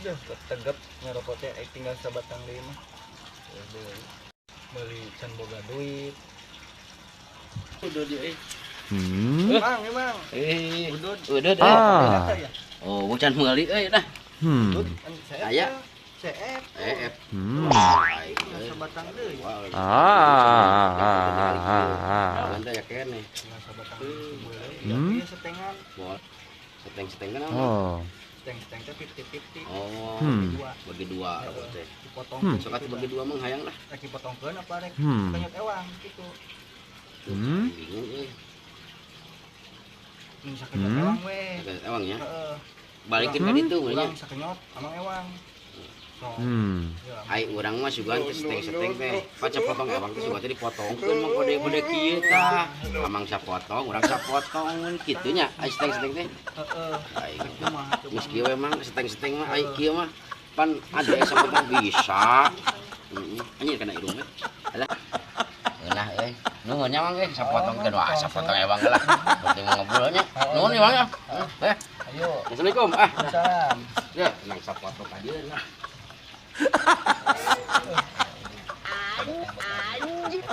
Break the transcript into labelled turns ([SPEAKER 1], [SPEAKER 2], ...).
[SPEAKER 1] Dah tegep ngerokok teh tinggal sabatang deui mah. Beli can boga duit. Udah dia Mang, emang.
[SPEAKER 2] Udud.
[SPEAKER 1] Ya?
[SPEAKER 2] Oh, bukan meuli dah. Aya.
[SPEAKER 1] CF.
[SPEAKER 2] EF.
[SPEAKER 1] Sabatang deui.
[SPEAKER 2] Banda ya kene.
[SPEAKER 1] Sabatang deui. Ya setengan.
[SPEAKER 2] Seteng-seteng kan.
[SPEAKER 1] Seteng-seteng teh 50-50.
[SPEAKER 2] Oh, bagi dua teh.
[SPEAKER 1] Dipotong.
[SPEAKER 2] Sok atuh bagi dua mah hayang lah.
[SPEAKER 1] Rek dipotongkeun apa rek penyot ewang gitu.
[SPEAKER 2] Bingung euy.
[SPEAKER 1] Mun sakenyot ewang we.
[SPEAKER 2] Ewang ya.
[SPEAKER 1] Heeh.
[SPEAKER 2] Balikin ka ditu
[SPEAKER 1] Urang
[SPEAKER 2] nya.
[SPEAKER 1] sakenyot amang ewang.
[SPEAKER 2] Ai urang mah sugan seteng-seteng teh. Paca potong ewang teh sugan teh dipotongkeun mah kode-kode kieu tah. Amang sapotong, urang sapotong kitu nya. Ai seteng-seteng teh.
[SPEAKER 1] Heeh.
[SPEAKER 2] Ai geus kieu emang seteng-seteng mah ai kieu mah pan ada sapotong bisa. Anjir kana irung teh. Alah. Nah, nuhun nya Mang sapotongkeun wah sapotong ewang lah. Penting ngobrolnya. Nuhun nih Mang ya.
[SPEAKER 1] Ayo.
[SPEAKER 2] Assalamualaikum.
[SPEAKER 1] Salam.
[SPEAKER 2] Ya, nang sapotong ka dieu lah.
[SPEAKER 3] Anjir.